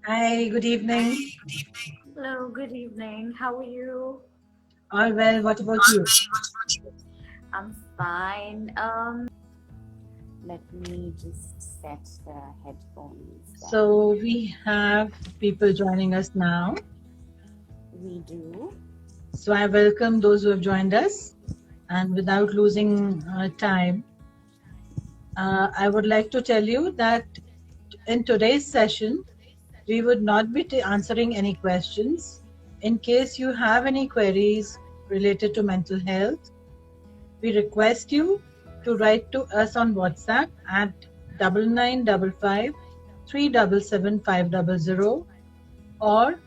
Hi, good evening. Hello, good evening. How are you? All well, what about you? I'm fine. Let me just set the headphones down. So, we have people joining us now. We do. So, I welcome those who have joined us. And without losing time, I would like to tell you that in today's session, we would not be answering any questions. In case you have any queries related to mental health, we request you to write to us on WhatsApp at 9955 377 500 or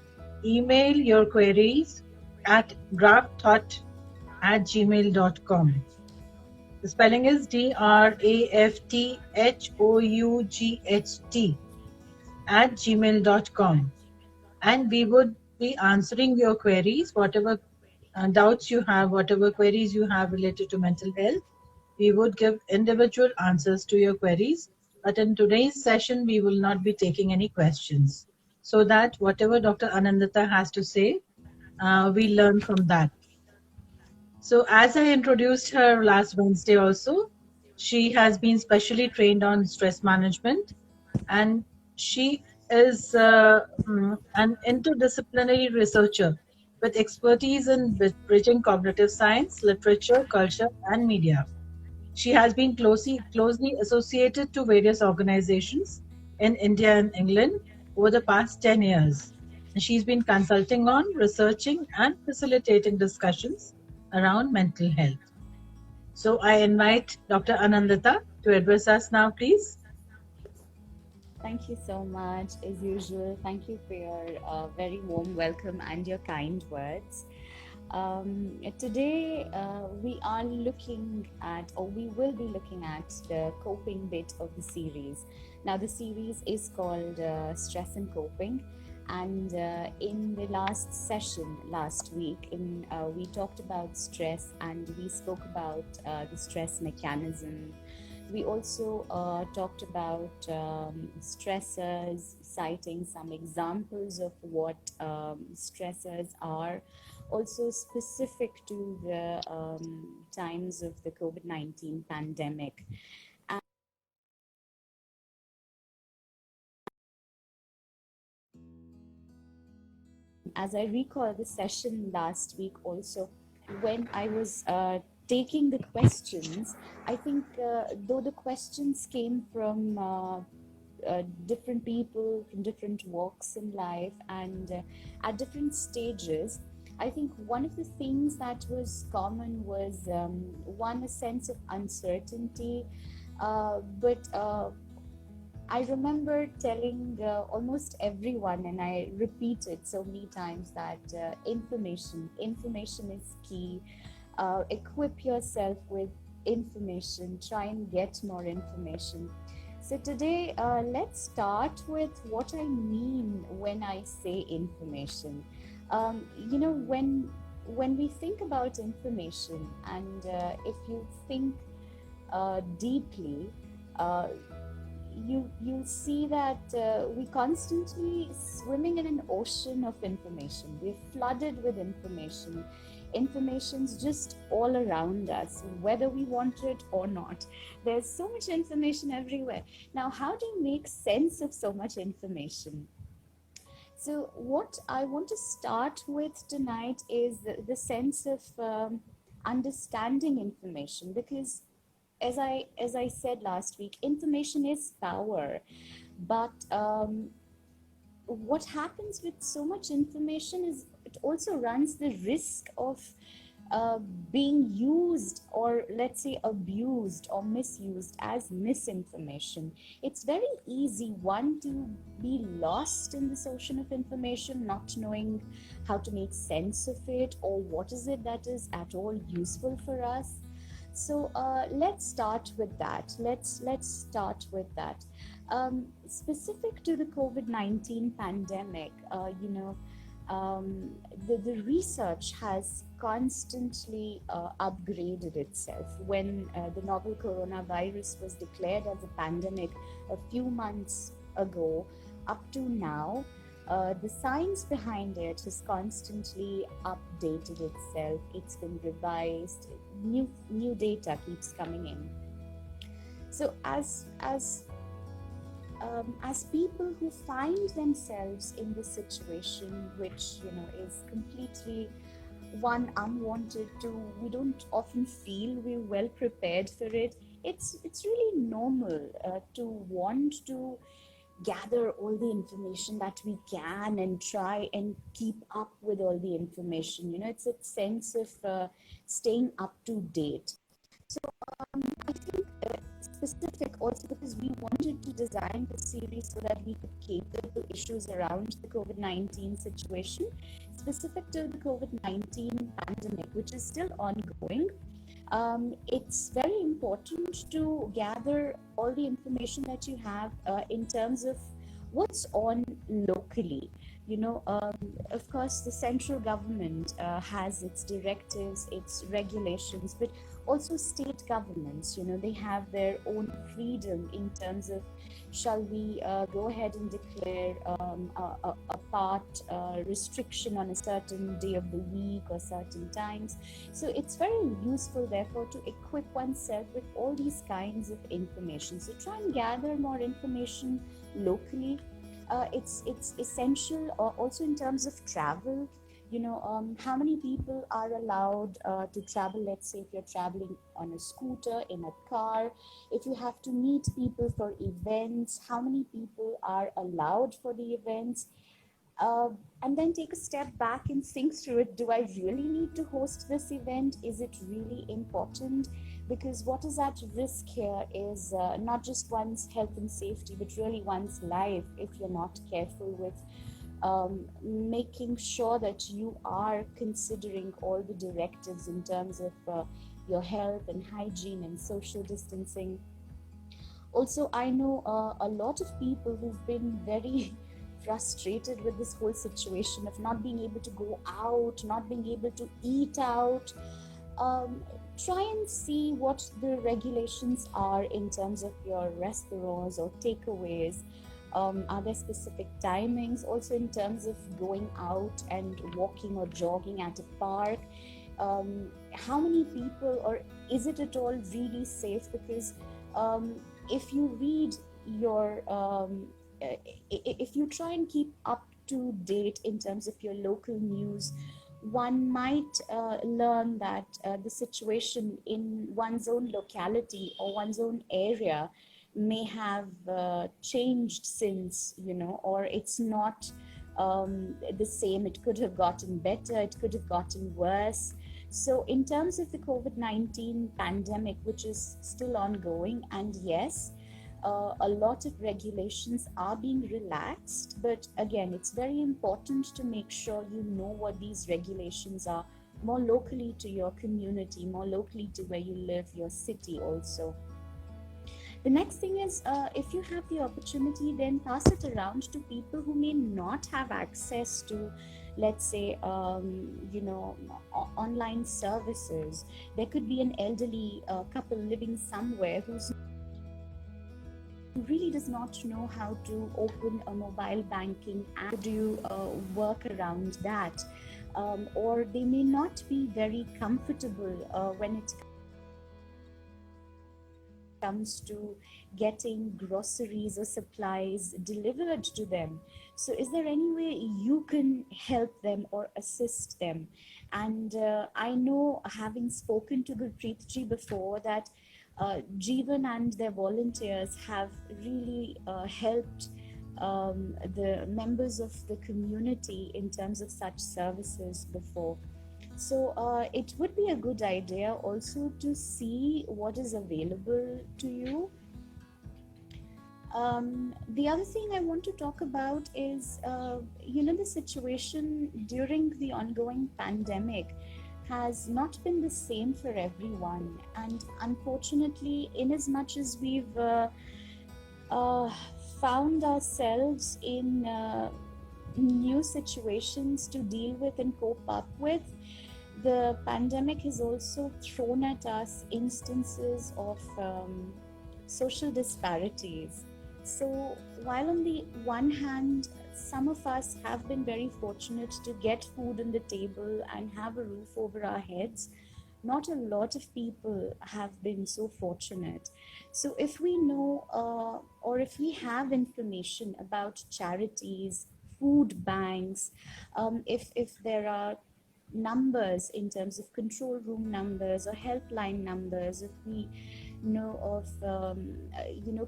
email your queries at draftthought@gmail.com. The spelling is DRAFTHOUGHT @gmail.com. And we would be answering your queries, whatever doubts you have, whatever queries you have related to mental health. We would give individual answers to your queries. But in today's session, we will not be taking any questions. So that whatever Dr. Anindita has to say, we learn from that. So, as I introduced her last Wednesday also, she has been specially trained on stress management, and she is an interdisciplinary researcher with expertise in bridging cognitive science, literature, culture, and media. She has been closely associated to various organizations in India and England over the past 10 years. And she's been consulting on, researching, and facilitating discussions around mental health. So I invite Dr. Anandita to address us now, please. Thank you so much. As usual, thank you for your very warm welcome and your kind words. Today, we are looking at, or we will be looking at, the coping bit of the series. Now, the series is called Stress and Coping. And in the last session last week, we talked about stress and we spoke about the stress mechanism. We also talked about stressors, citing some examples of what stressors are, also specific to the times of the COVID-19 pandemic. And as I recall the session last week, also, when I was taking the questions, I think though the questions came from different people from different walks in life and at different stages, I think one of the things that was common was one, a sense of uncertainty, but I remember telling almost everyone, and I repeated so many times that information is key. Equip yourself with information. Try and get more information. So today, let's start with what I mean when I say information. When we think about information, and if you think deeply, uh, you'll see that we constantly swimming in an ocean of information. We're flooded with information. Information's just all around us, whether we want it or not. There's so much information everywhere. Now, how do you make sense of so much information? So, what I want to start with tonight is the sense of understanding information, because as I said last week, information is power. But what happens with so much information is it also runs the risk of uh, being used, or let's say abused or misused as misinformation. It's very easy, one, to be lost in this ocean of information, not knowing how to make sense of it or what is it that is at all useful for us. So let's start with that. Let's start with that. Specific to the COVID-19 pandemic, the research has constantly upgraded itself. When the novel coronavirus was declared as a pandemic a few months ago, up to now, The science behind it has constantly updated itself. It's been revised. New data keeps coming in. So as people who find themselves in this situation, which is completely one unwanted, to we don't often feel we're well prepared for it. It's really normal to want to gather all the information that we can and try and keep up with all the information. It's a sense of staying up to date. So I think specific also, because we wanted to design the series so that we could cater to issues around the COVID-19 situation, specific to the COVID-19 pandemic, which is still ongoing. It's very important to gather all the information that you have in terms of what's on locally. Of course, the central government has its directives, its regulations, but also state governments, they have their own freedom in terms of, shall we go ahead and declare a part restriction on a certain day of the week or certain times. So it's very useful, therefore, to equip oneself with all these kinds of information. So try and gather more information locally. It's essential also in terms of travel. How many people are allowed to travel? Let's say if you're traveling on a scooter, in a car, if you have to meet people for events, how many people are allowed for the events? uh, and then take a step back and think through it. Do I really need to host this event? Is it really important? Because what is at risk here is not just one's health and safety, but really one's life if you're not careful with making sure that you are considering all the directives in terms of your health and hygiene and social distancing. Also, I know a lot of people who've been very frustrated with this whole situation of not being able to go out, not being able to eat out. Try and see what the regulations are in terms of your restaurants or takeaways. Are there specific timings also in terms of going out and walking or jogging at a park? How many people, or is it at all really safe? Because if you read your if you try and keep up to date in terms of your local news, one might learn that the situation in one's own locality or one's own area may have changed since, or it's not the same. It could have gotten better, it could have gotten worse. So in terms of the COVID-19 pandemic, which is still ongoing, and yes, a lot of regulations are being relaxed, but again, it's very important to make sure you know what these regulations are more locally to your community, more locally to where you live, your city also. The next thing is, if you have the opportunity, then pass it around to people who may not have access to, let's say, online services. There could be an elderly couple living somewhere who's really does not know how to open a mobile banking app. Do you work around that? Or they may not be very comfortable when it comes to getting groceries or supplies delivered to them. So is there any way you can help them or assist them? And I know, having spoken to Gurpreet ji before, that Jeevan and their volunteers have really helped the members of the community in terms of such services before. So it would be a good idea also to see what is available to you. The other thing I want to talk about is, the situation during the ongoing pandemic has not been the same for everyone. And unfortunately, in as much as we've found ourselves in new situations to deal with and cope up with, the pandemic has also thrown at us instances of social disparities. So while on the one hand, some of us have been very fortunate to get food on the table and have a roof over our heads. Not a lot of people have been so fortunate. So, if we know or if we have information about charities, food banks, if there are numbers in terms of control room numbers or helpline numbers, if we know of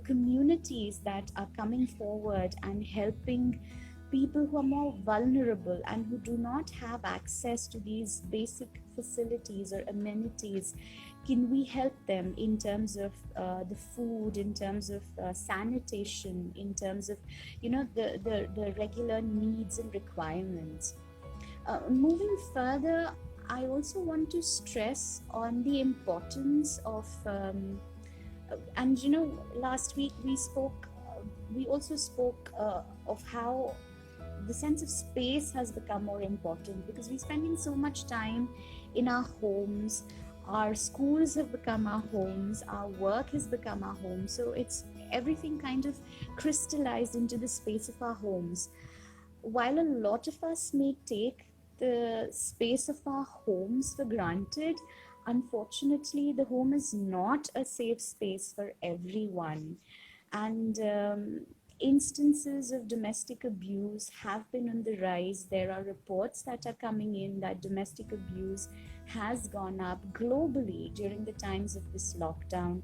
communities that are coming forward and helping people who are more vulnerable and who do not have access to these basic facilities or amenities, can we help them in terms of the food, in terms of sanitation, in terms of the regular needs and requirements. Moving further, I also want to stress on the importance of, and last week we also spoke of how the sense of space has become more important because we're spending so much time in our homes. Our schools have become our homes, our work has become our home. So it's everything kind of crystallized into the space of our homes. While a lot of us may take the space of our homes for granted, unfortunately, the home is not a safe space for everyone. And instances of domestic abuse have been on the rise. There are reports that are coming in that domestic abuse has gone up globally during the times of this lockdown.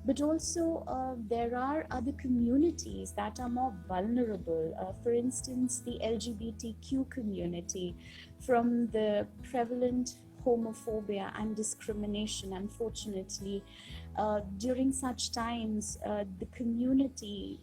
But also, there are other communities that are more vulnerable. For instance, the LGBTQ community, from the prevalent homophobia and discrimination. Unfortunately, during such times, the community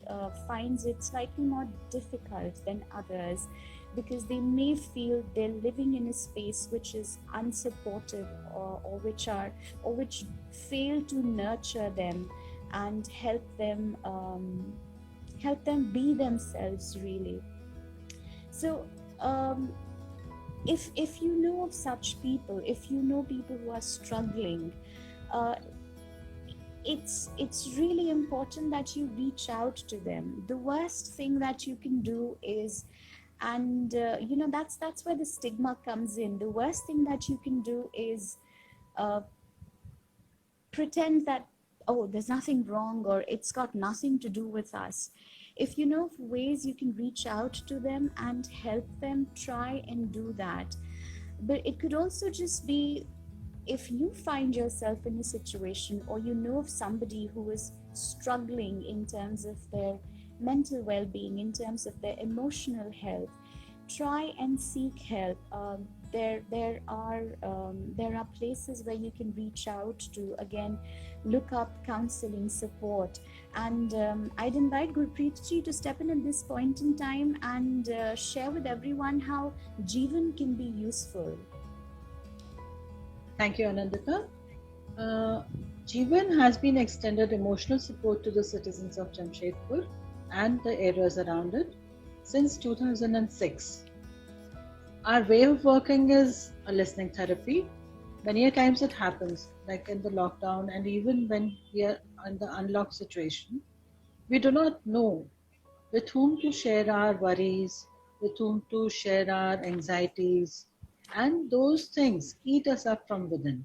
finds it slightly more difficult than others because they may feel they're living in a space which is unsupportive, or which fail to nurture them and help them be themselves really. So if you know of such people, if you know people who are struggling, uh, it's really important that you reach out to them. The worst thing that you can do is, and that's where the stigma comes in. The worst thing that you can do is uh, pretend that, oh, there's nothing wrong or it's got nothing to do with us. If you know of ways you can reach out to them and help them, try and do that. But it could also just be, if you find yourself in a situation or you know of somebody who is struggling in terms of their mental well-being, in terms of their emotional health, try and seek help. There are places where you can reach out to, again, look up counseling support. And I'd invite Gurpreet ji to step in at this point in time and share with everyone how Jeevan can be useful. Thank you, Anindita. Uh, Jeevan has been extended emotional support to the citizens of Jamshedpur and the areas around it since 2006. Our way of working is a listening therapy. Many a times it happens, like in the lockdown, and even when we are in the unlocked situation, we do not know with whom to share our worries, with whom to share our anxieties, and those things eat us up from within.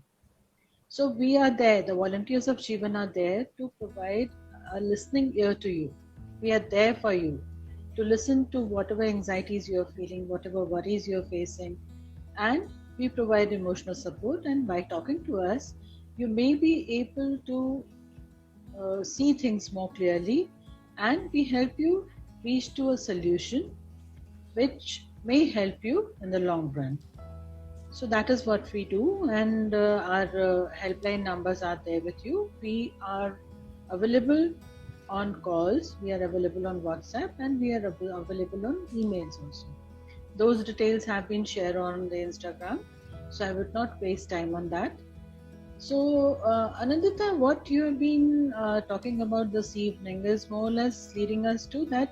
So we are there, the volunteers of Jeevan are there to provide a listening ear to you. We are there for you to listen to whatever anxieties you're feeling, whatever worries you're facing, and we provide emotional support. And by talking to us, you may be able to see things more clearly, and we help you reach to a solution which may help you in the long run. So that is what we do, and our helpline numbers are there with you. We are available on calls, we are available on WhatsApp, and we are available on emails also. Those details have been shared on the Instagram, so I would not waste time on that. So, Anindita, what you have been talking about this evening is more or less leading us to that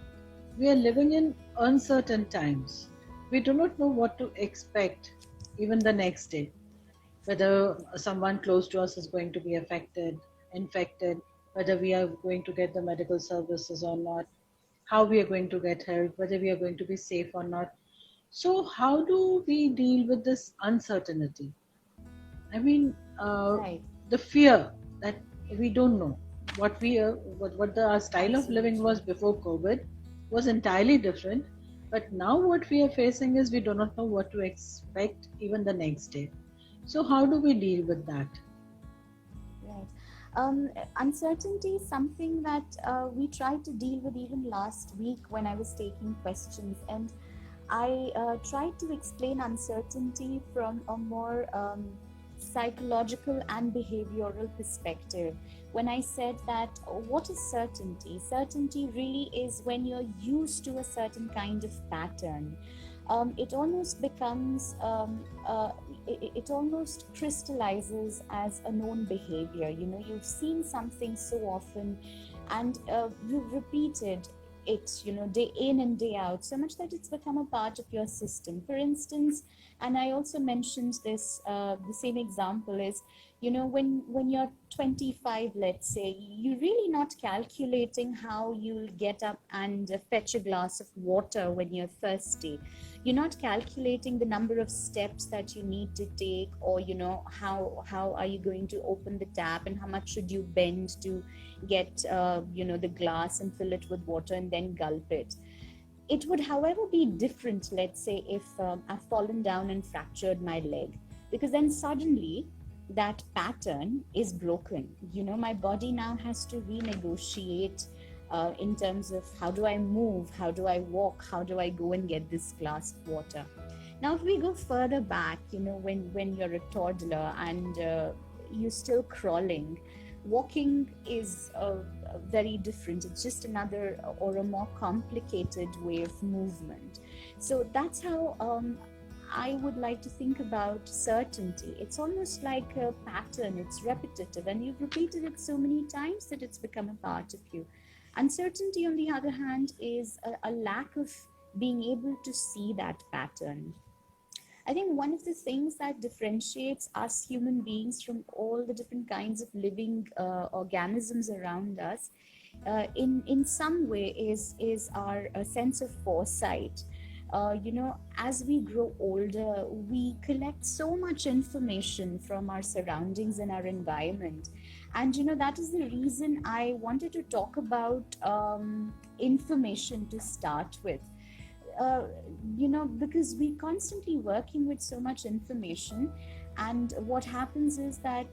we are living in uncertain times. We do not know what to expect even the next day, whether someone close to us is going to be affected, infected, whether we are going to get the medical services or not, how we are going to get help, whether we are going to be safe or not. So, how do we deal with this uncertainty? I mean, Right. the fear that we don't know what our style of living Absolutely. was before COVID was entirely different. But now what we are facing is we do not know what to expect even the next day. So how do we deal with that? Right. Uncertainty is something that we tried to deal with even last week when I was taking questions. And I tried to explain uncertainty from a more psychological and behavioral perspective. When I said that, what is certainty? Certainty really is when you're used to a certain kind of pattern. It almost becomes, it almost crystallizes as a known behavior. You know, you've seen something so often, and you've repeated it, you know, day in and day out, so much that it's become a part of your system. For instance, and I also mentioned this, the same example is, you know, when you're 25, let's say, you're really not calculating how you'll get up and fetch a glass of water when you're thirsty. You're not calculating the number of steps that you need to take, or you know, how are you going to open the tap, and how much should you bend to get you know, the glass and fill it with water and then gulp it. It would, however, be different, let's say, if I've fallen down and fractured my leg, because then suddenly that pattern is broken. You know, my body now has to renegotiate in terms of how do I move, how do I walk, how do I go and get this glass of water. Now, if we go further back, you know, when you're a toddler and you're still crawling, walking is very different. It's just another or a more complicated way of movement. So that's how I would like to think about certainty. It's almost like a pattern, it's repetitive, and you've repeated it so many times that it's become a part of you. Uncertainty, on the other hand, is a lack of being able to see that pattern. I think one of the things that differentiates us human beings from all the different kinds of living organisms around us, in some way, is our sense of foresight. You know, as we grow older, we collect so much information from our surroundings and our environment, and you know, that is the reason I wanted to talk about information to start with. uh, you know, because we constantly working with so much information, and what happens is that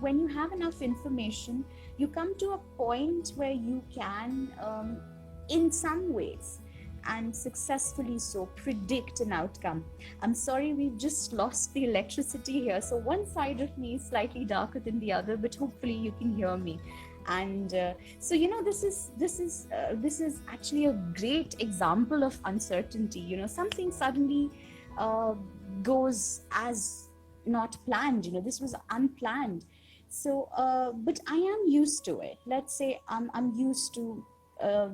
when you have enough information, you come to a point where you can in some ways, and successfully so, predict an outcome. I'm sorry, we've just lost the electricity here, so one side of me is slightly darker than the other, but hopefully you can hear me. And so, you know, this is actually a great example of uncertainty. You know, something suddenly uh, goes as not planned. You know, this was unplanned. So but I am used to it. Let's say I'm used to uh,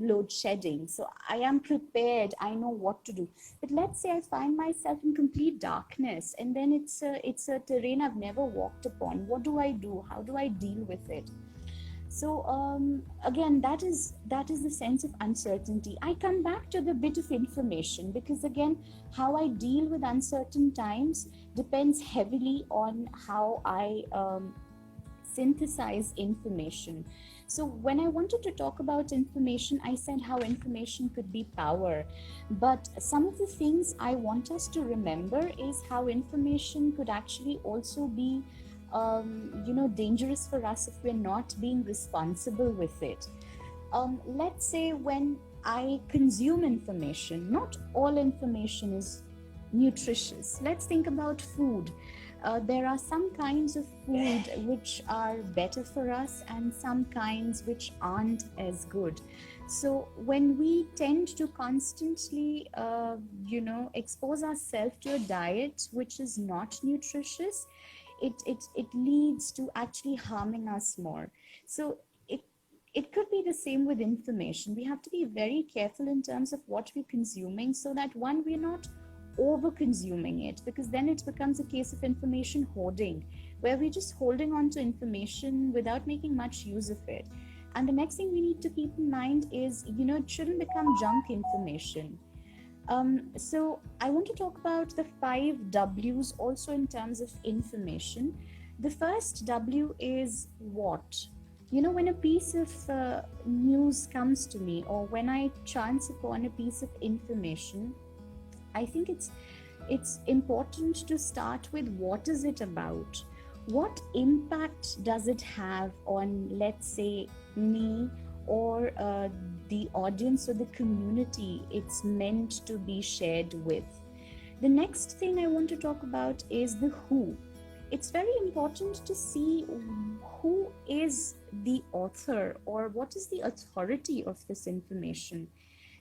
load shedding, so I am prepared, I know what to do. But let's say I find myself in complete darkness, and then it's a terrain I've never walked upon. What do I do? How do I deal with it? So again, that is the sense of uncertainty. I come back to the bit of information, because again, how I deal with uncertain times depends heavily on how I synthesize information. So when I wanted to talk about information, I said how information could be power. But some of the things I want us to remember is how information could actually also be you know, dangerous for us if we're not being responsible with it. Let's say when I consume information, not all information is nutritious. Let's think about food. There are some kinds of food which are better for us, and some kinds which aren't as good. So when we tend to constantly, you know, expose ourselves to a diet which is not nutritious, it leads to actually harming us more. So it it could be the same with information. We have to be very careful in terms of what we're consuming, so that one, we're not over consuming it, because then it becomes a case of information hoarding, where we're just holding on to information without making much use of it. And the next thing we need to keep in mind is, it shouldn't become junk information. So I want to talk about the 5 W's also in terms of information. The first W is what. When a piece of news comes to me, or when I chance upon a piece of information, I think it's important to start with what is it about? What impact does it have on, let's say, me, or the audience or the community it's meant to be shared with? The next thing I want to talk about is the who. It's very important to see who is the author, or what is the authority of this information.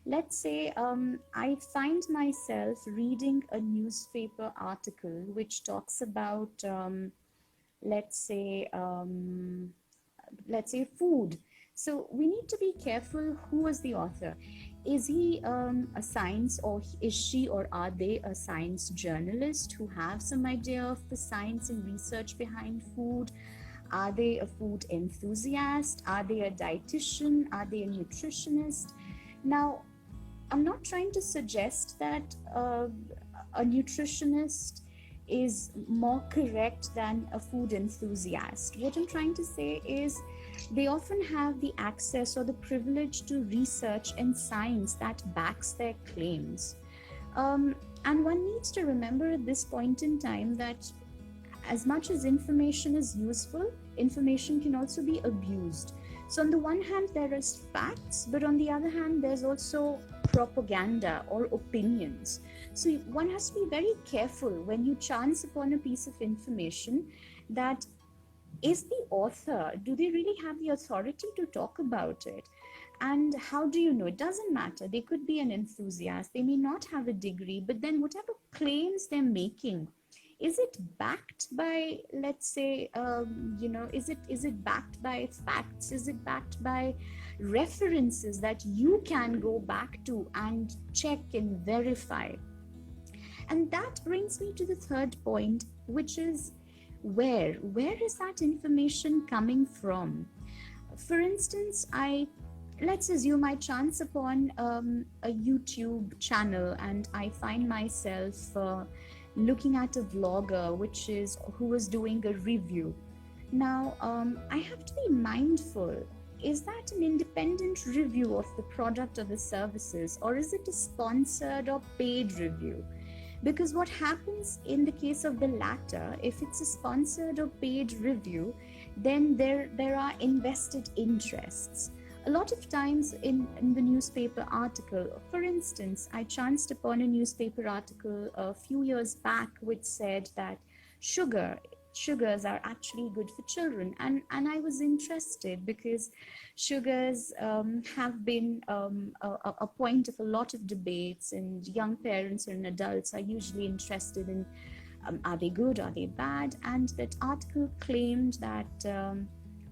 Let's say I find myself reading a newspaper article which talks about, let's say, food. So we need to be careful who is the author. Is he a science, or is she or are they a science journalist who have some idea of the science and research behind food? Are they a food enthusiast? Are they a dietitian? Are they a nutritionist? Now, I'm not trying to suggest that a nutritionist is more correct than a food enthusiast. What I'm trying to say is they often have the access or the privilege to research and science that backs their claims. And one needs to remember at this point in time that as much as information is useful, information can also be abused. So on the one hand, there is facts, but on the other hand, there's also propaganda or opinions. So one has to be very careful when you chance upon a piece of information that is the author, do they really have the authority to talk about it? And how do you know? It doesn't matter. They could be an enthusiast. They may not have a degree, but then whatever claims they're making, is it backed by, let's say, is it backed by facts? Is it backed by references that you can go back to and check and verify? And that brings me to the third point, which is where is that information coming from? For instance, let's assume I chance upon a YouTube channel, and I find myself looking at a vlogger who is doing a review. Now, I have to be mindful. Is that an independent review of the product or the services, or is it a sponsored or paid review? Because what happens in the case of the latter, if it's a sponsored or paid review, then there are invested interests. A lot of times in the newspaper article, for instance, I chanced upon a newspaper article a few years back which said that sugars are actually good for children, and I was interested because sugars have been a point of a lot of debates, and young parents and adults are usually interested in are they good, are they bad? And that article claimed that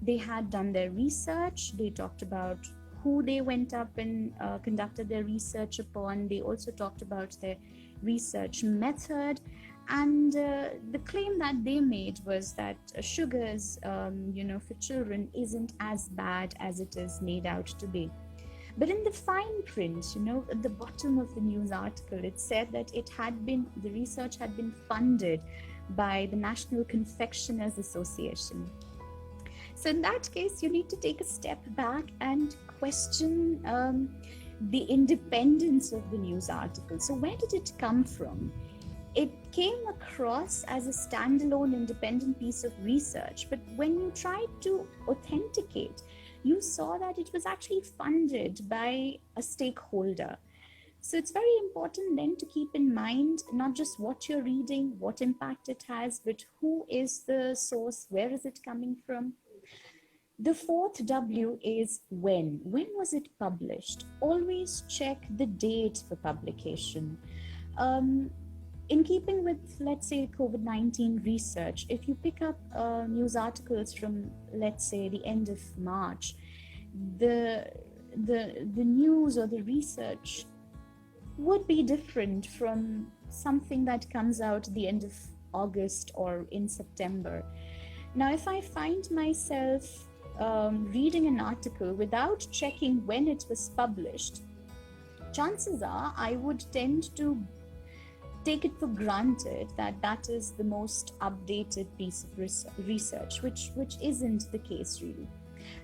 they had done their research. They talked about who they went up and conducted their research upon. They also talked about their research method. And the claim that they made was that sugars, for children isn't as bad as it is made out to be. But in the fine print, at the bottom of the news article, it said that the research had been funded by the National Confectioners Association. So in that case, you need to take a step back and question the independence of the news article. So where did it come from? It came across as a standalone independent piece of research, but when you tried to authenticate, you saw that it was actually funded by a stakeholder. So it's very important then to keep in mind not just what you're reading, what impact it has, but who is the source, where is it coming from? The fourth W is when. When was it published? Always check the date for publication. In keeping with, let's say, COVID-19 research, if you pick up news articles from, let's say, the end of March, the news or the research would be different from something that comes out at the end of August or in September. Now, if I find myself reading an article without checking when it was published, chances are I would tend to take it for granted that that is the most updated piece of research, which isn't the case really.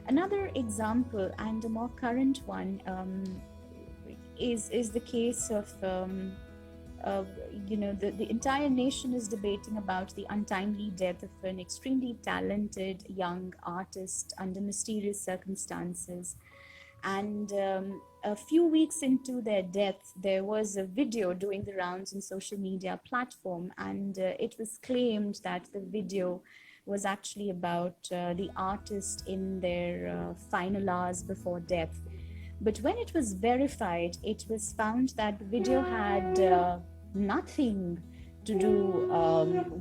Another example, and a more current one, is the case of the entire nation is debating about the untimely death of an extremely talented young artist under mysterious circumstances. And a few weeks into their death, there was a video doing the rounds on social media platform, and it was claimed that the video was actually about the artist in their final hours before death. But when it was verified, it was found that the video had nothing to do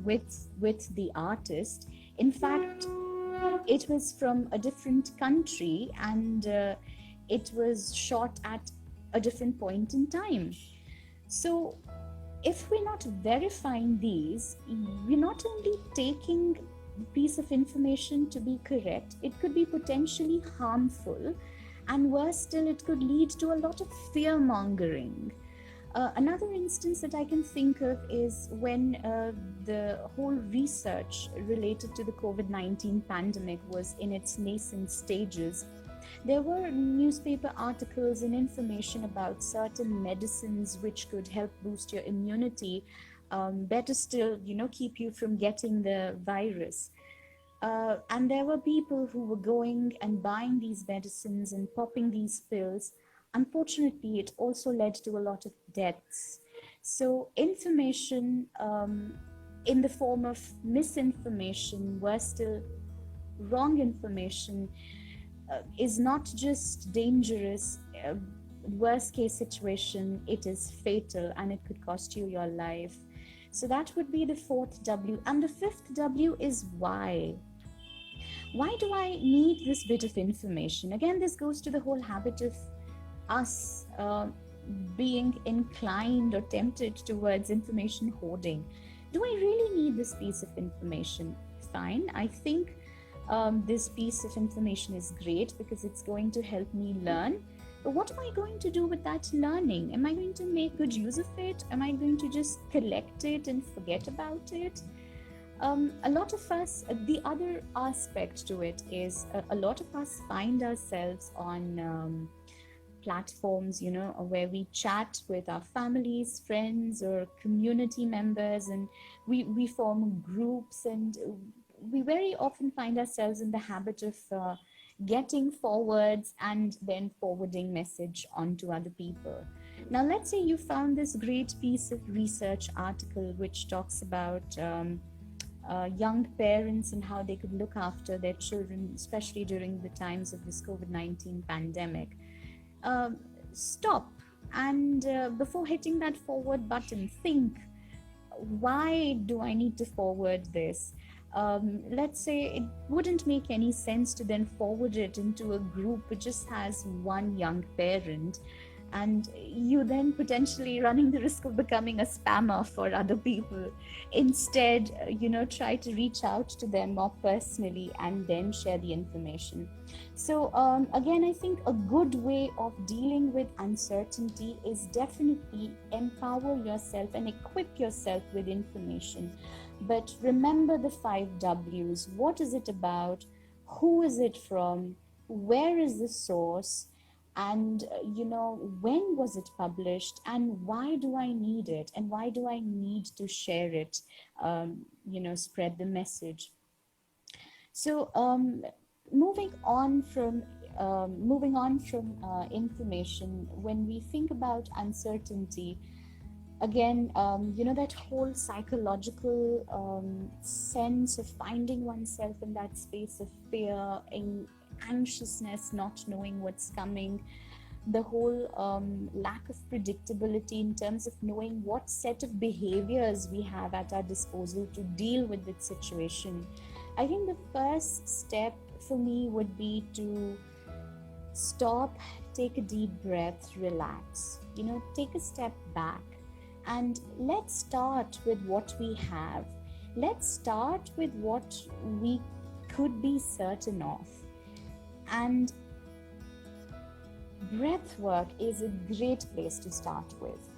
with the artist. In fact, it was from a different country, and it was shot at a different point in time. So if we're not verifying these, we're not only taking a piece of information to be correct, it could be potentially harmful, and worse still, it could lead to a lot of fear mongering. Another instance that I can think of is when the whole research related to the COVID-19 pandemic was in its nascent stages. There were newspaper articles and information about certain medicines which could help boost your immunity, better still, keep you from getting the virus. And there were people who were going and buying these medicines and popping these pills. Unfortunately, it also led to a lot of deaths. So information in the form of misinformation, worse still, wrong information, is not just dangerous. Worst case situation, it is fatal, and it could cost you your life. So that would be the fourth W. And the fifth W is why. Why do I need this bit of information? Again, this goes to the whole habit of us being inclined or tempted towards information hoarding. Do I really need this piece of information? Fine, I think this piece of information is great because it's going to help me learn. But what am I going to do with that learning? Am I going to make good use of it? Am I going to just collect it and forget about it? A lot of us, the other aspect to it is a lot of us find ourselves on platforms, where we chat with our families, friends, or community members, and we form groups, and we very often find ourselves in the habit of getting forwards and then forwarding message onto other people. Now, let's say you found this great piece of research article which talks about young parents and how they could look after their children, especially during the times of this COVID-19 pandemic. Stop and before hitting that forward button, think, why do I need to forward this? Let's say it wouldn't make any sense to then forward it into a group which just has one young parent, and you then potentially running the risk of becoming a spammer for other people. Instead, try to reach out to them more personally and then share the information. So again, I think a good way of dealing with uncertainty is definitely empower yourself and equip yourself with information. But remember the 5 W's. What is it about? Who is it from? Where is the source? And when was it published, and why do I need it, and why do I need to share it, spread the message. So moving on from information, when we think about uncertainty, again, that whole psychological sense of finding oneself in that space of fear and anxiousness, not knowing what's coming, the whole lack of predictability in terms of knowing what set of behaviors we have at our disposal to deal with the situation. I think the first step for me would be to stop, take a deep breath, relax, take a step back, and let's start with what we have. Let's start with what we could be certain of. And breath work is a great place to start with,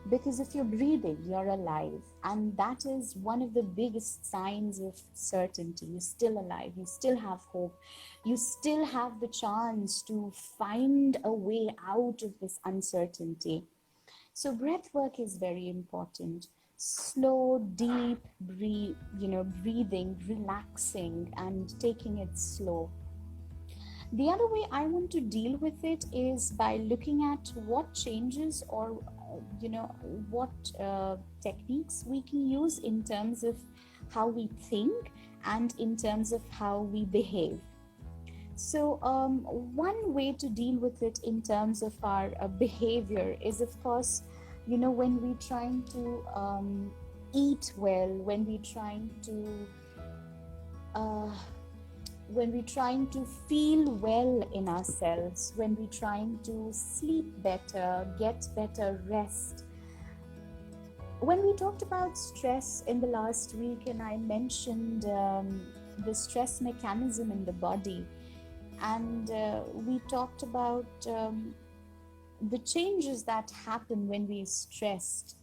because if you're breathing, you're alive. And that is one of the biggest signs of certainty. You're still alive, you still have hope, you still have the chance to find a way out of this uncertainty. So breath work is very important. Slow, deep breathing, relaxing, and taking it slow. The other way I want to deal with it is by looking at what changes, or what techniques we can use in terms of how we think and in terms of how we behave. So one way to deal with it in terms of our behavior is, of course, when we're trying to eat well, uh, when we're trying to feel well in ourselves, when we're trying to sleep better, get better rest. When we talked about stress in the last week, and I mentioned the stress mechanism in the body, and we talked about the changes that happen when we're stressed.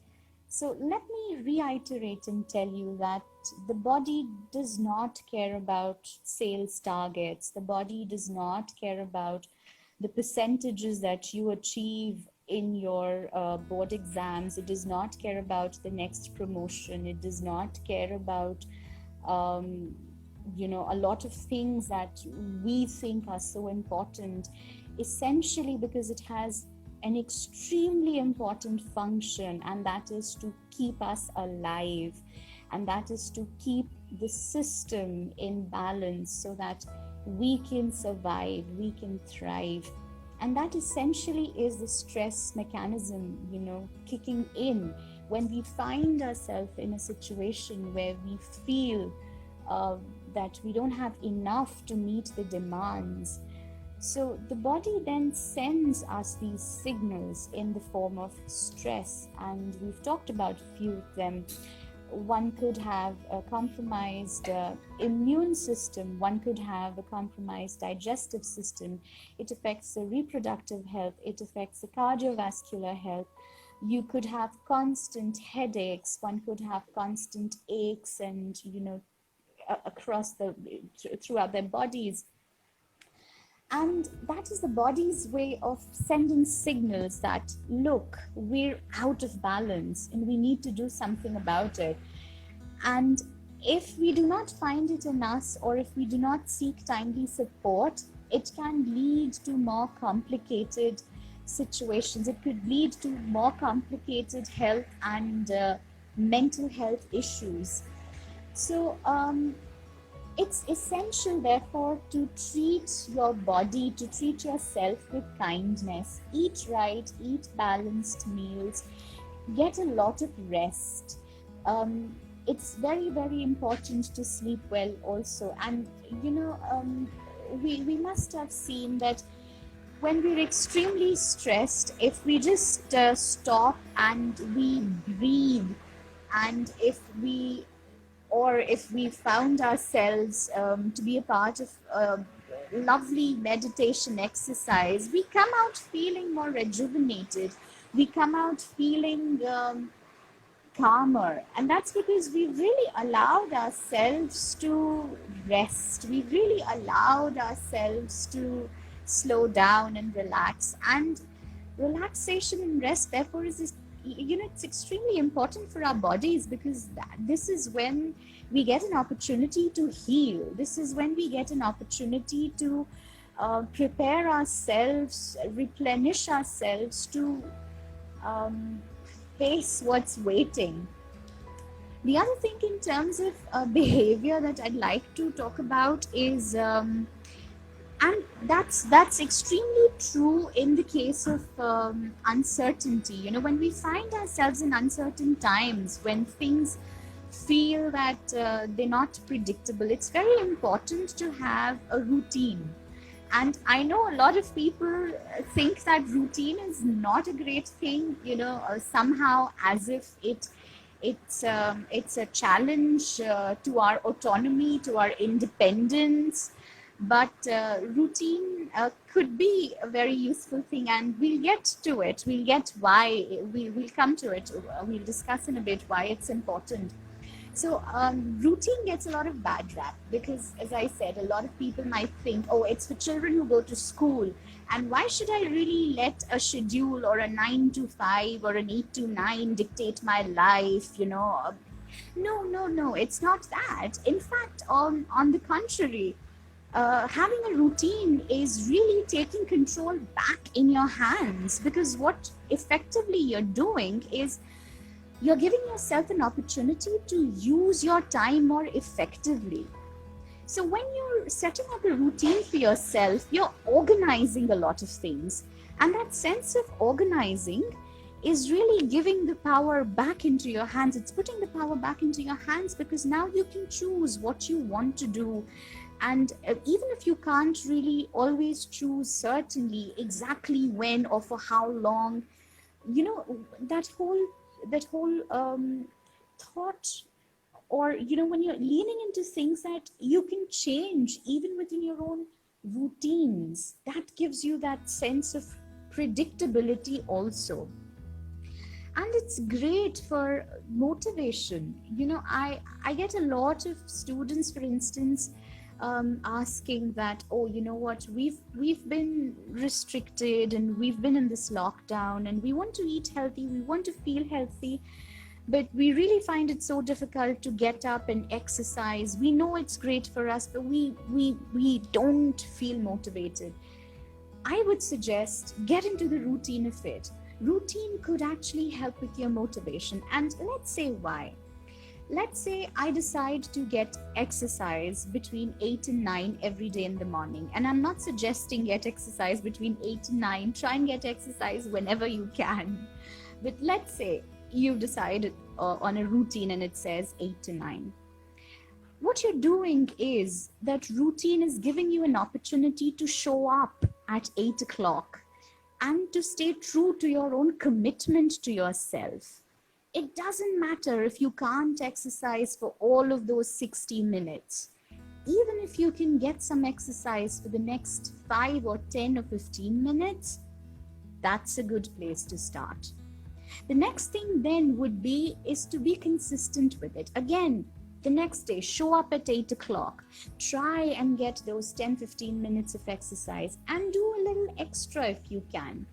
So let me reiterate and tell you that the body does not care about sales targets. The body does not care about the percentages that you achieve in your board exams. It does not care about the next promotion. It does not care about a lot of things that we think are so important, essentially because it has an extremely important function, and that is to keep us alive, and that is to keep the system in balance so that we can survive, we can thrive. And that essentially is the stress mechanism, kicking in when we find ourselves in a situation where we feel that we don't have enough to meet the demands. So the body then sends us these signals in the form of stress, and we've talked about a few of them. One could have a compromised immune system, one could have a compromised digestive system. It affects the reproductive health, it affects the cardiovascular health. You could have constant headaches, one could have constant aches and throughout their bodies. And that is the body's way of sending signals that, look, we're out of balance and we need to do something about it. And if we do not find it in us, or if we do not seek timely support, it can lead to more complicated situations. It could lead to more complicated health and mental health issues. So it's essential, therefore, to treat your body, to treat yourself with kindness. Eat right, eat balanced meals, get a lot of rest. It's very, very important to sleep well also. And, we must have seen that when we're extremely stressed, if we just stop and we breathe, and if we found ourselves to be a part of a lovely meditation exercise, we come out feeling more rejuvenated. We come out feeling calmer. And that's because we've really allowed ourselves to rest. We've really allowed ourselves to slow down and relax. And relaxation and rest, therefore, is it's extremely important for our bodies, because this is when we get an opportunity to heal. This is when we get an opportunity to prepare ourselves, replenish ourselves to face what's waiting. The other thing in terms of behavior that I'd like to talk about is and that's extremely true in the case of uncertainty. When we find ourselves in uncertain times, when things feel that they're not predictable, it's very important to have a routine. And I know a lot of people think that routine is not a great thing, somehow, as if it's a challenge to our autonomy, to our independence. but routine could be a very useful thing, and we'll get to it. We'll get why. We'll come to it. We'll discuss in a bit why it's important. So routine gets a lot of bad rap because, as I said, a lot of people might think, oh, it's for children who go to school. And why should I really let a schedule or a 9 to 5 or an 8 to 9 dictate my life? No, no, no, it's not that. In fact, on the contrary, having a routine is really taking control back in your hands, because what effectively you're doing is you're giving yourself an opportunity to use your time more effectively. So when you're setting up a routine for yourself, you're organizing a lot of things. And that sense of organizing is really giving the power back into your hands. It's putting the power back into your hands because now you can choose what you want to do. And even if you can't really always choose certainly exactly when or for how long, that whole thought, or when you're leaning into things that you can change even within your own routines, that gives you that sense of predictability also. And it's great for motivation. I get a lot of students, for instance, asking that, oh, you know what, we've been restricted and we've been in this lockdown and we want to eat healthy, we want to feel healthy, but we really find it so difficult to get up and exercise. We know it's great for us, but we don't feel motivated. I would suggest get into the routine of it. Routine could actually help with your motivation. And let's say why. Let's say I decide to get exercise between 8 and 9 every day in the morning. And I'm not suggesting get exercise between 8 and 9. Try and get exercise whenever you can. But let's say you've decided on a routine and it says 8 to 9. What you're doing is that routine is giving you an opportunity to show up at 8 o'clock and to stay true to your own commitment to yourself. It doesn't matter if you can't exercise for all of those 60 minutes. Even if you can get some exercise for the next 5 or 10 or 15 minutes, that's a good place to start. The next thing then would be is to be consistent with it. Again, the next day, show up at 8 o'clock. Try and get those 10-15 minutes of exercise and do a little extra if you can.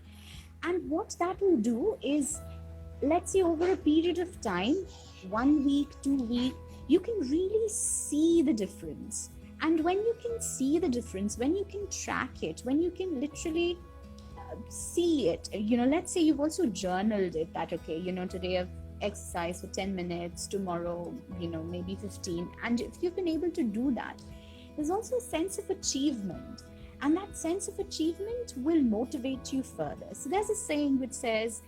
And what that will do is, let's say over a period of time, 1 week, 2 weeks, you can really see the difference. And when you can see the difference, when you can track it, when you can literally see it, let's say you've also journaled it, that okay, today I've exercised for 10 minutes, tomorrow maybe 15, and if you've been able to do that, there's also a sense of achievement, and that sense of achievement will motivate you further. So there's a saying which says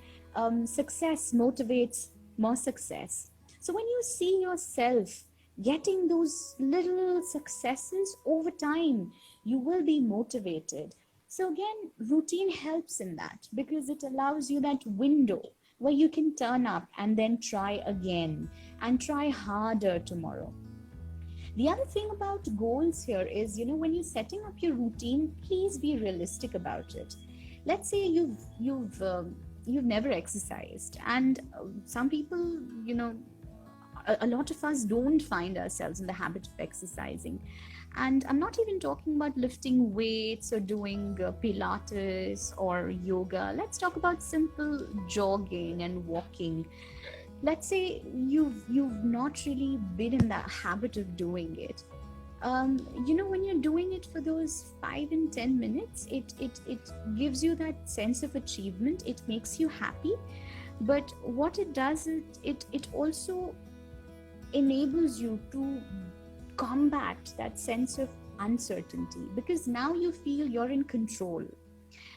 success motivates more success. So when you see yourself getting those little successes over time, you will be motivated. So again, routine helps in that because it allows you that window where you can turn up and then try again and try harder tomorrow. The other thing about goals here is, when you're setting up your routine, please be realistic about it. Let's say you've never exercised, and some people, a lot of us don't find ourselves in the habit of exercising. And I'm not even talking about lifting weights or doing Pilates or yoga. Let's talk about simple jogging and walking. Let's say you've not really been in that habit of doing it. When you're doing it for those 5 and 10 minutes, it gives you that sense of achievement. It makes you happy. But what it does is it also enables you to combat that sense of uncertainty, because now you feel you're in control.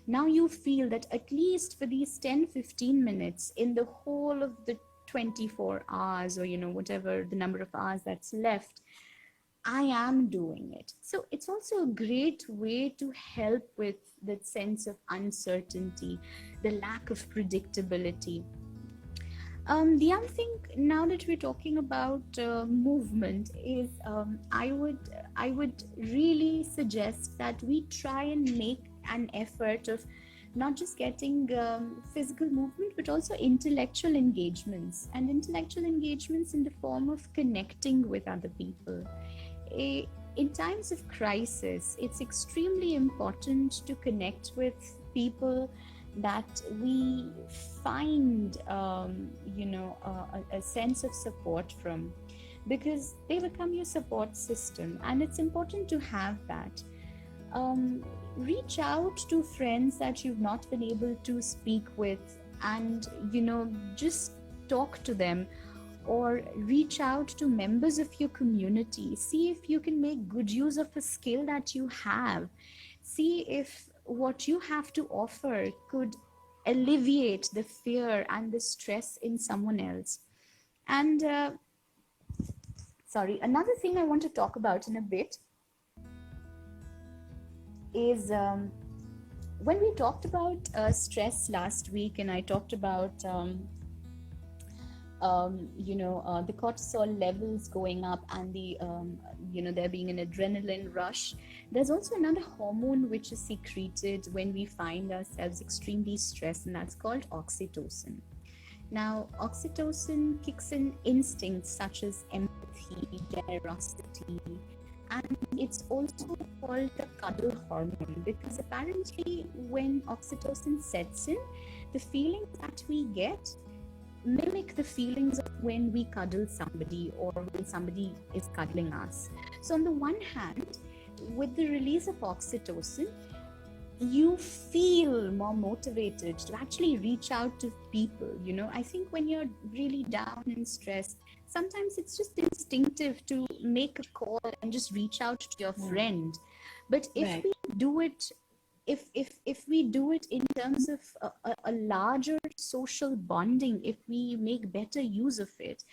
Now you feel that at least for these 10-15 minutes in the whole of the 24 hours, or whatever the number of hours that's left, I am doing it. So it's also a great way to help with that sense of uncertainty, the lack of predictability. The other thing, now that we're talking about movement, is I would really suggest that we try and make an effort of not just getting physical movement, but also intellectual engagements, and intellectual engagements in the form of connecting with other people. A, in times of crisis, it's extremely important to connect with people that we find, a sense of support from, because they become your support system, and it's important to have that. Reach out to friends that you've not been able to speak with, and just talk to them, or reach out to members of your community. See if you can make good use of a skill that you have. See if what you have to offer could alleviate the fear and the stress in someone else. And sorry, another thing I want to talk about in a bit is, when we talked about stress last week, and I talked about the cortisol levels going up, and there being an adrenaline rush. There's also another hormone which is secreted when we find ourselves extremely stressed, and that's called oxytocin. Now, oxytocin kicks in instincts such as empathy, generosity, and it's also called the cuddle hormone, because apparently when oxytocin sets in, the feelings that we get mimic the feelings of when we cuddle somebody, or when somebody is cuddling us. So on the one hand, with the release of oxytocin, you feel more motivated to actually reach out to people. I think when you're really down and stressed, sometimes it's just instinctive to make a call and just reach out to your friend. But if Right. we do it, if we do it in terms of a larger social bonding, if we make better use of it,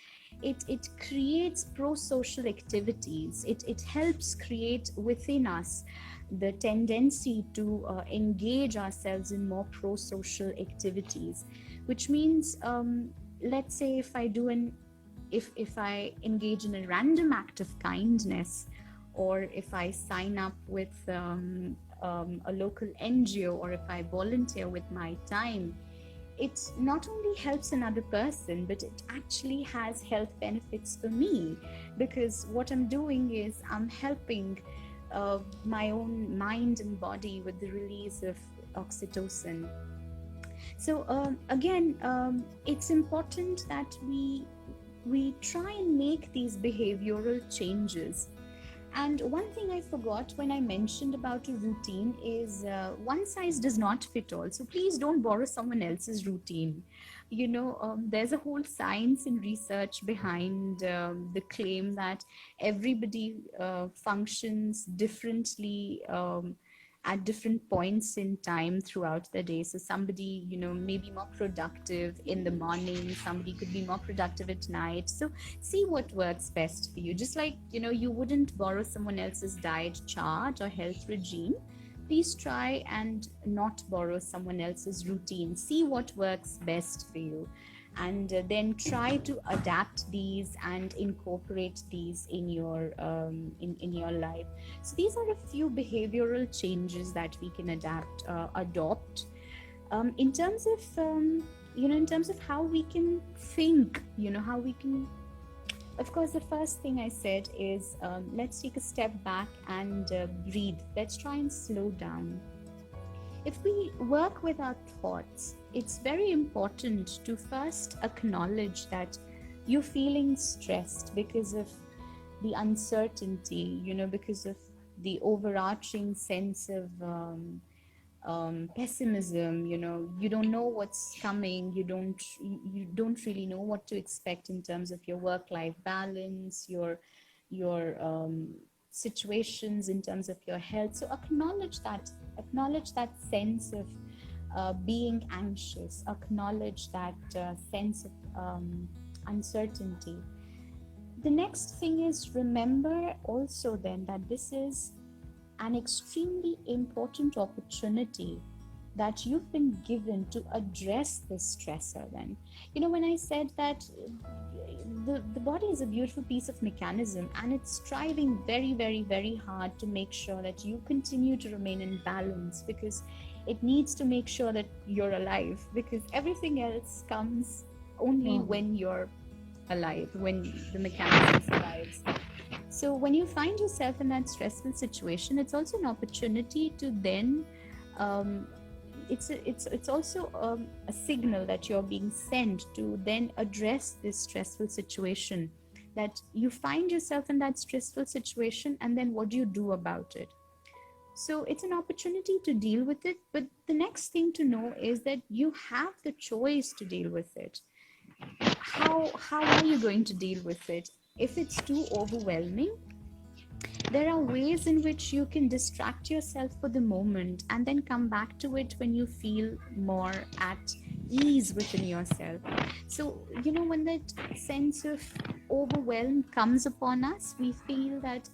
it creates pro-social activities. It helps create within us the tendency to engage ourselves in more pro-social activities, which means, let's say if I do an if I engage in a random act of kindness, or if I sign up with a local NGO, or if I volunteer with my time, it not only helps another person, but it actually has health benefits for me, because what I'm doing is I'm helping my own mind and body with the release of oxytocin. So again, it's important that we try and make these behavioral changes. And one thing I forgot when I mentioned about a routine is, one size does not fit all. So please don't borrow someone else's routine. There's a whole science and research behind the claim that everybody functions differently at different points in time throughout the day. So somebody, may be more productive in the morning, somebody could be more productive at night. So see what works best for you. Just like, you wouldn't borrow someone else's diet chart or health regime, please try and not borrow someone else's routine. See what works best for you, and then try to adapt these and incorporate these in your in your life. So these are a few behavioral changes that we can adopt, in terms of how we can think, how we can. Of course, the first thing I said is, let's take a step back and breathe. Let's try and slow down. If we work with our thoughts, it's very important to first acknowledge that you're feeling stressed because of the uncertainty, because of the overarching sense of pessimism. You don't know what's coming. You don't really know what to expect in terms of your work-life balance, your situations in terms of your health. So acknowledge that sense of being anxious. Acknowledge that sense of uncertainty. The next thing is, remember also then that this is an extremely important opportunity that you've been given to address this stressor. Then, when I said that the body is a beautiful piece of mechanism, and it's striving very, very, very hard to make sure that you continue to remain in balance, because it needs to make sure that you're alive, because everything else comes only Mhm. when you're alive, when the mechanism survives. So when you find yourself in that stressful situation, it's also an opportunity to then um, it's also a signal that you're being sent to then address this stressful situation, that you find yourself in that stressful situation, and then what do you do about it? So it's an opportunity to deal with it, but the next thing to know is that you have the choice to deal with it. How are you going to deal with it? If it's too overwhelming, there are ways in which you can distract yourself for the moment and then come back to it when you feel more at ease within yourself. So, when that sense of overwhelm comes upon us, we feel that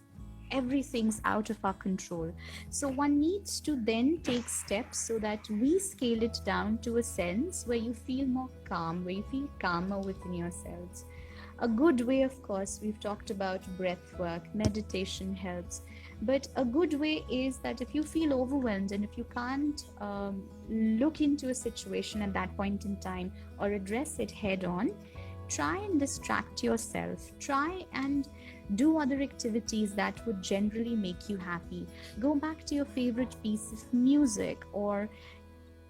everything's out of our control. So, one needs to then take steps so that we scale it down to a sense where you feel more calm, where you feel calmer within yourselves. A good way, of course, we've talked about breath work, meditation helps. But a good way is that if you feel overwhelmed and if you can't look into a situation at that point in time or address it head on, try and distract yourself. Try and do other activities that would generally make you happy. Go back to your favorite piece of music, or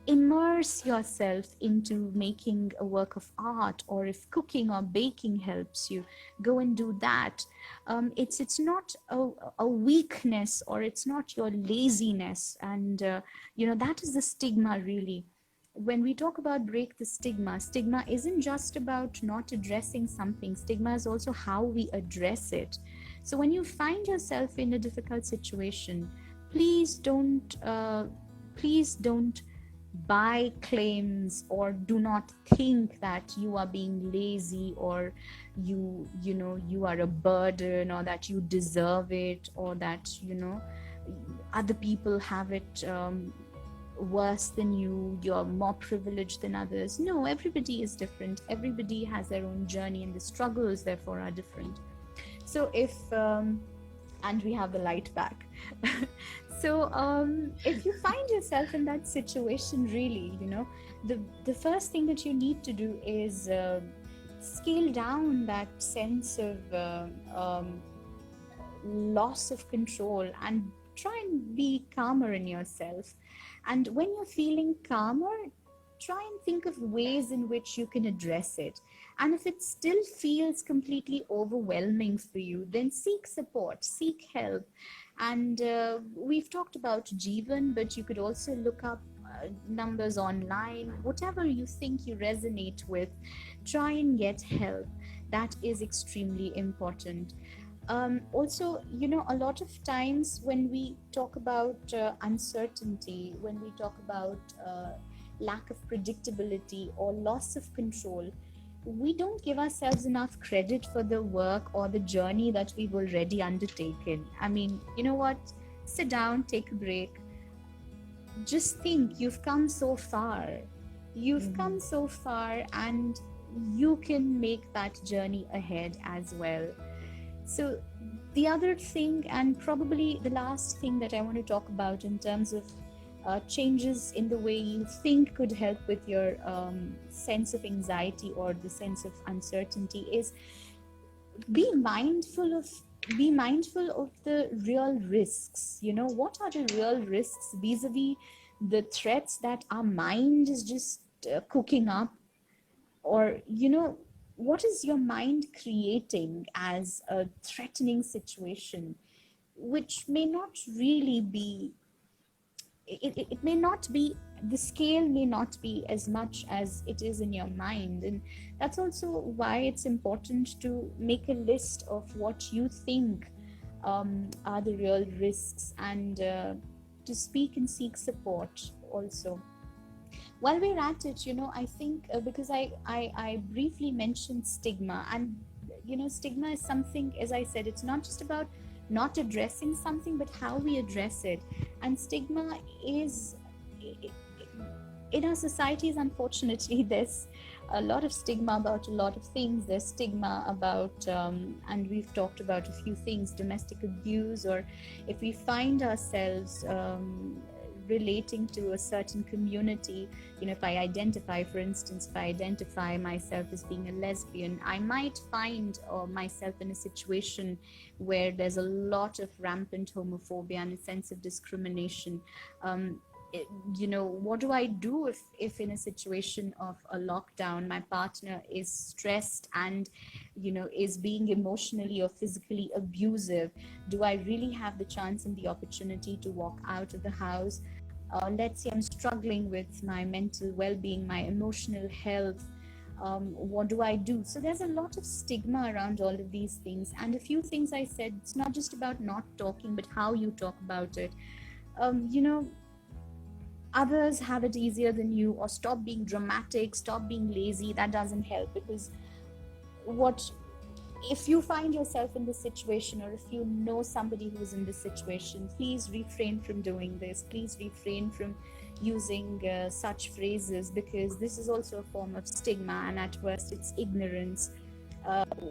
immerse yourself into making a work of art, or if cooking or baking helps you, go and do that. It's not a weakness, or it's not your laziness, and that is the stigma, really. When we talk about break the stigma isn't just about not addressing something. Stigma is also how we address it. So when you find yourself in a difficult situation, please don't buy claims, or do not think that you are being lazy, or you are a burden, or that you deserve it, or that other people have it worse than you, you're more privileged than others. No, everybody is different, everybody has their own journey, and the struggles therefore are different. So if and we have the light back. So if you find yourself in that situation, really, the first thing that you need to do is scale down that sense of loss of control, and try and be calmer in yourself. And when you're feeling calmer, try and think of ways in which you can address it. And if it still feels completely overwhelming for you, then seek support, seek help. And we've talked about Jeevan, but you could also look up numbers online, whatever you think you resonate with. Try and get help. That is extremely important. Also, a lot of times when we talk about uncertainty, when we talk about lack of predictability or loss of control, we don't give ourselves enough credit for the work or the journey that we've already undertaken. I mean, you know what? Sit down, take a break. Just think, you've come so far. You've come so far, and you can make that journey ahead as well. So, the other thing, and probably the last thing that I want to talk about in terms of changes in the way you think could help with your sense of anxiety or the sense of uncertainty, is be mindful of be mindful of the real risks. What are the real risks vis-a-vis the threats that our mind is just cooking up, or what is your mind creating as a threatening situation, which may not really be, it may not be, the scale may not be as much as it is in your mind. And that's also why it's important to make a list of what you think are the real risks, and to speak and seek support also. While we're at it, I think because I briefly mentioned stigma, and stigma is something, as I said, it's not just about not addressing something, but how we address it. And stigma is in our societies, unfortunately, there's a lot of stigma about a lot of things. There's stigma about, and we've talked about a few things, domestic abuse, or if we find ourselves relating to a certain community, if I identify, for instance, if I identify myself as being a lesbian, I might find myself in a situation where there's a lot of rampant homophobia and a sense of discrimination. um, what do I do if in a situation of a lockdown my partner is stressed and is being emotionally or physically abusive? Do I really have the chance and the opportunity to walk out of the house? Let's say I'm struggling with my mental well-being, my emotional health. What do I do? So there's a lot of stigma around all of these things, and a few things I said, it's not just about not talking but how you talk about it. um, you know Others have it easier than you, or stop being dramatic, stop being lazy. That doesn't help, because what if you find yourself in this situation, or if you know somebody who's in this situation, please refrain from doing this. Please refrain from using such phrases, because this is also a form of stigma, and at worst it's ignorance.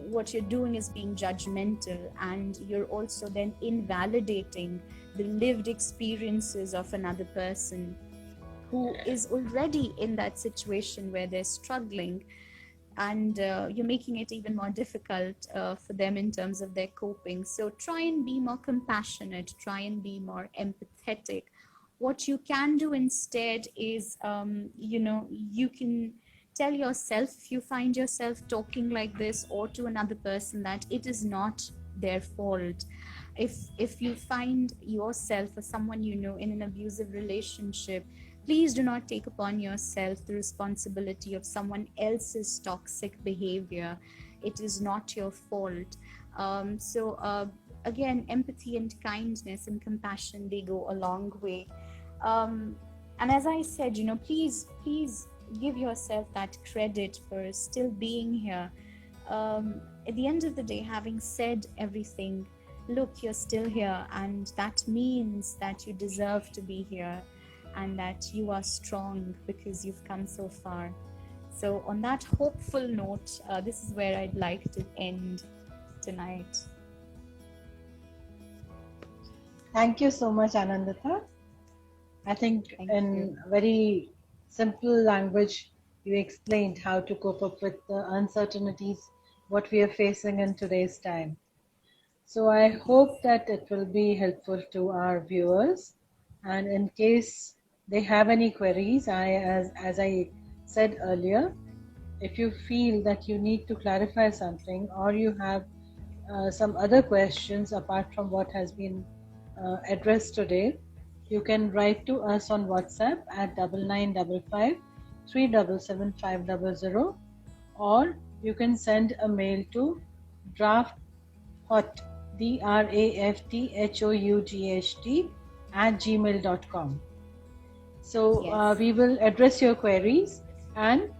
What you're doing is being judgmental, and you're also then invalidating the lived experiences of another person who is already in that situation where they're struggling, and you're making it even more difficult for them in terms of their coping. So try and be more compassionate, try and be more empathetic. What you can do instead is, you can tell yourself, if you find yourself talking like this, or to another person, that it is not their fault. If you find yourself or someone in an abusive relationship, please do not take upon yourself the responsibility of someone else's toxic behavior. It is not your fault. Again, empathy and kindness and compassion, they go a long way. And as I said, please give yourself that credit for still being here. At the end of the day, having said everything, look, you're still here, and that means that you deserve to be here, and that you are strong because you've come so far. So on that hopeful note, this is where I'd like to end tonight. Thank you so much, Anindita. I think Thank in you. very simple language, you explained how to cope up with the uncertainties, what we are facing in today's time. So I hope that it will be helpful to our viewers. And in case they have any queries, as I said earlier, if you feel that you need to clarify something, or you have some other questions apart from what has been addressed today, you can write to us on WhatsApp at 9955 377 or you can send a mail to drafthot drafthought @gmail.com. So Yes. we will address your queries, and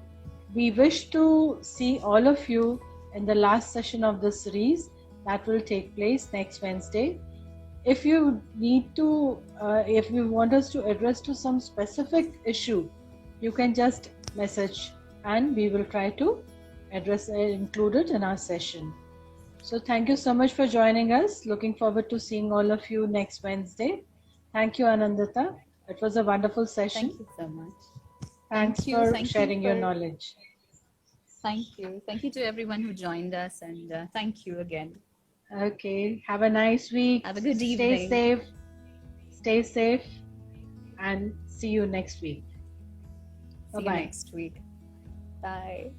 we wish to see all of you in the last session of this series that will take place next Wednesday. If you need to, if you want us to address to some specific issue, you can just message and we will try to address it, include it in our session. So thank you so much for joining us. Looking forward to seeing all of you next Wednesday. Thank you, Anindita. It was a wonderful session. Thank you so much. Thanks Thank you. for Thank you sharing your for. knowledge. Thank you. Thank you to everyone who joined us, and thank you again. Okay, have a nice week. Have a good evening. Stay safe, and see you next week. See you Bye-bye. next week. Bye.